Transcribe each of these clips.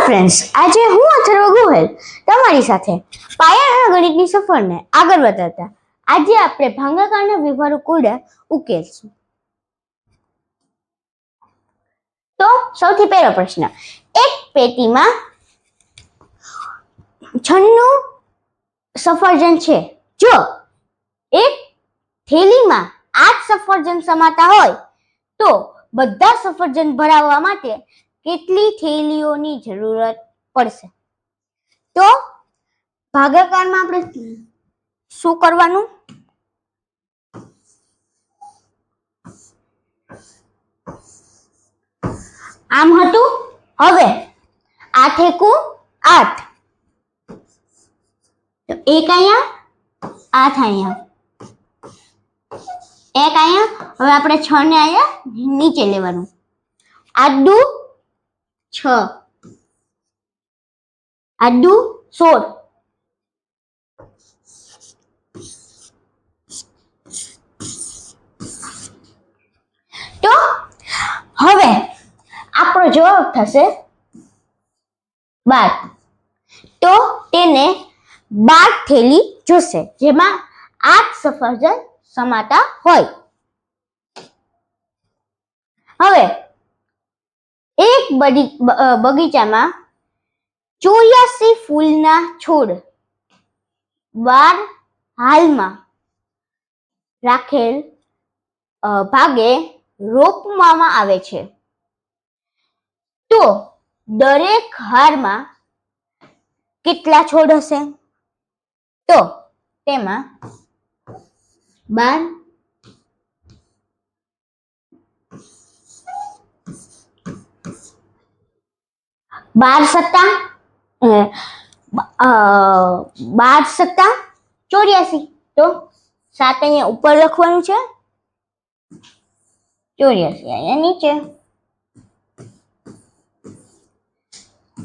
Friends, આજે હું અથર્વ ગોહેલ તમારી સાથે પાયાના ગણિતની સફરને આગળ વધારતા આજે આપણે ભાગાકારના વ્યવહારુ કોડા ઉકેલશું. તો સૌથી પહેલો પ્રશ્ન, એક પેટીમાં 96 સફરજન છે. જો એક થેલીમાં 8 સફરજન સમાતા હોય તો બધા સફરજન ભરાવવા માટે કેટલી થેલીઓની જરૂરત પડશે? તો ભાગાકારમાં આપણે શું કરવાનું? આમ હતું. હવે 8 એકુ 8, તો એક અહીંયા, 8 અહીંયા, એક અહીંયા. હવે આપણે 6 ને અહીંયા નીચે લેવાનું. 8 દુ 6, 8 દુ 16. તો હવે આપણો જવાબ થશે 12. તો તેને 12 થેલી જોશે જેમાં 8 સફરજન સમાતા હોય. હવે એક બગીચામાં 84 ફૂલના છોડ 12 હાલમાં રાખેલ ભાગે રોપવામાં આવે છે. તો દરેક હારમાં કેટલા છોડ હશે? તો તેમાં 12 સત્તા 84. તો 7 અહીંયા ઉપર લખવાનું છે, 84 અહીંયા નીચે.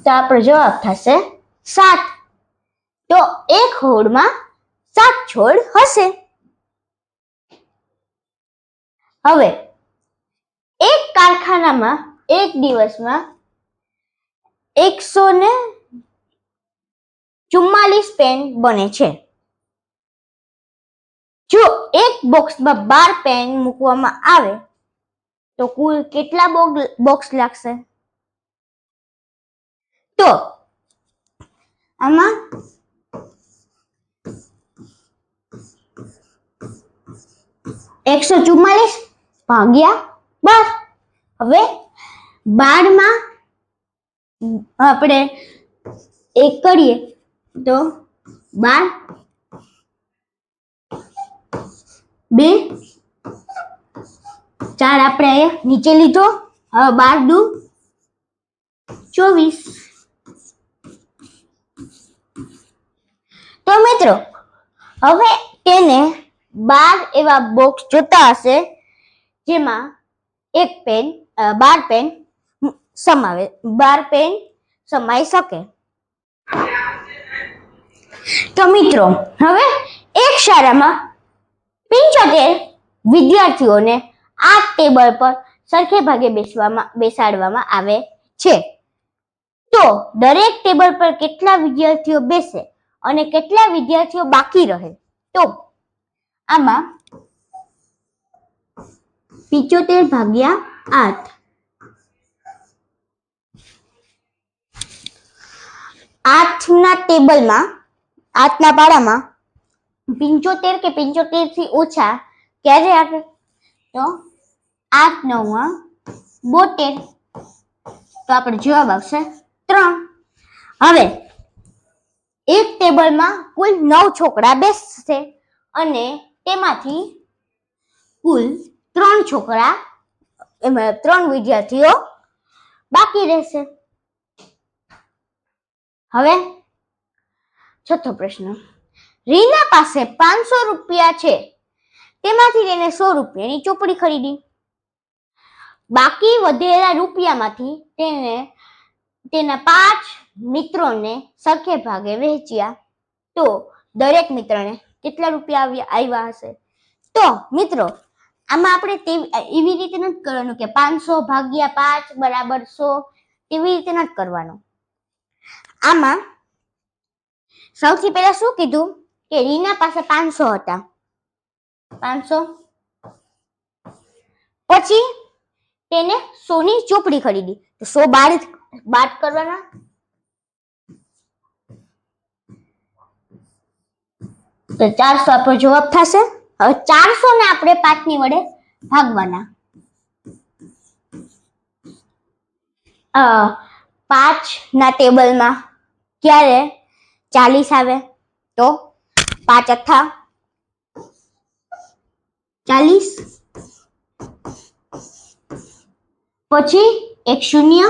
તો આપણો જવાબ થશે 7. તો એક હોડમાં 7 છોડ હશે. હવે એક કારખાનામાં એક દિવસમાં 144 પેન બને છે. જો એક બોક્સમાં 12 પેન મૂકવામાં આવે તો કુલ કેટલા બોક્સ લાગશે? તો આમાં 144 ભાગ્યા 12. હવે 12 માં આપણે 1 કરીએ તો 12, 2, 4 આપણે અહીંયા નીચે લીધો. હવે 12 દુ 24. તો મિત્રો હવે તેને 12 એવા બોક્સ જોતા હશે જેમાં 12 પેન સમાઈ શકે. તો મિત્રો હવે એક શાળામાં 75 વિદ્યાર્થીઓને આ ટેબલ પર સરખે ભાગે બેસાડવામાં આવે છે. તો દરેક ટેબલ પર કેટલા વિદ્યાર્થીઓ બેસે અને કેટલા વિદ્યાર્થીઓ બાકી રહે? તો આમાં 75 ભાગ્યા 8, 8ના ટેબલમાં 8ના પાડામાં 75 કે 75 થી ઓછા ક્યારે આવે? તો 8 9 72. તો આપણો જવાબ આવશે 3. હવે એક ટેબલમાં કુલ 9 છોકરા બેસશે અને તેમાંથી કુલ 3 છોકરા એમાં 3 વિદ્યાર્થીઓ બાકી રહેશે. હવે છઠ્ઠો પ્રશ્ન, રીના પાસે 500 રૂપિયા છે. તેમાંથી તેને 100 રૂપિયાની ચોપડી ખરીદી. બાકી વધેલા રૂપિયામાંથી તેને તેના 5 મિત્રોને સરખે ભાગે વહેંચ્યા. તો દરેક મિત્રને કેટલા રૂપિયા આવ્યા હશે? તો મિત્રો આમાં આપણે એવી રીતે નથી કરવાનું કે 500 ભાગ્યા 5 બરાબર 100, એવી રીતે નથી કરવાનું. આમાં સૌથી પહેલા શું કીધું કે રીના પાસે 500 હતા, 500. પછી તેને 100 ની ચોપડી ખરીદી, તો 100 બાદ કરવાના, તો 400 આપણો જવાબ થશે. હવે 400 ને આપણે 5 ની વડે ભાગવાના. 5 ના ટેબલમાં ક્યારે 40 આવે? તો 5 અથા 40, પછી એક શૂન્ય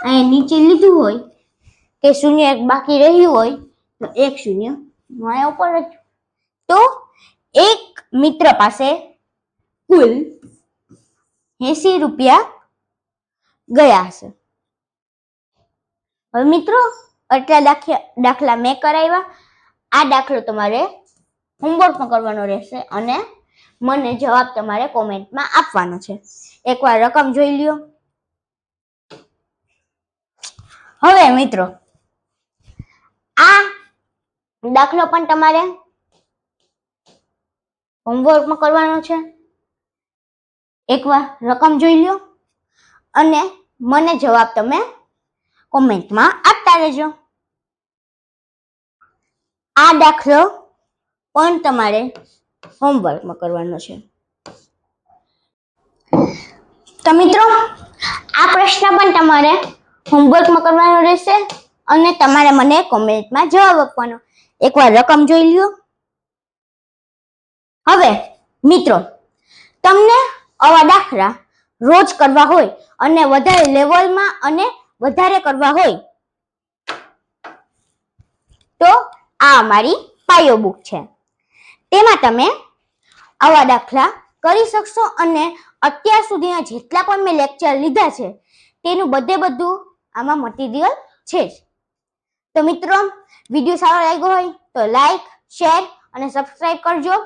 અહીં નીચે લીધું હોય કે શૂન્ય એક બાકી રહ્યું હોય તો એક શૂન્ય અહીંયા ઉપર જ. તો એક મિત્ર પાસે કુલ 80 રૂપિયા ગયા હશે. હવે મિત્રો આટલા દાખલા મેં કરાવ્યા. આ દાખલો તમારે હોમવર્કમાં કરવાનો રહેશે અને મને જવાબ તમારે કોમેન્ટમાં આપવાનો છે. એકવાર રકમ જોઈ લ્યો. હવે મિત્રો આ દાખલો પણ તમારે હોમવર્કમાં કરવાનો છે. એકવાર રકમ જોઈ લ્યો અને મને જવાબ તમે કોમેન્ટમાં આપતા રહેજો. આ દાખલો પણ તમારે હોમવર્કમાં કરવાનો છે. તો મિત્રો આ પ્રશ્ન પણ તમારે હોમવર્કમાં કરવાનો રહેશે અને તમારે મને કોમેન્ટમાં જવાબ આપવાનો. એકવાર રકમ જોઈ લ્યો. હવે મિત્રો તમને આવા દાખલા રોજ કરવા હોય અને વધારે લેવલમાં અને વધારે કરવા હોય તો આ અમારી પાયો બુક છે. તેમાં તમે આવા દાખલા કરી શકશો અને અત્યાર સુધીના જેટલા પણ મેં લેક્ચર લીધા છે તેનું બધું આમાં મટીરિયલ છે જ. તો મિત્રો વિડીયો સારો લાગ્યો હોય તો લાઈક, શેર અને સબસ્ક્રાઇબ કરજો.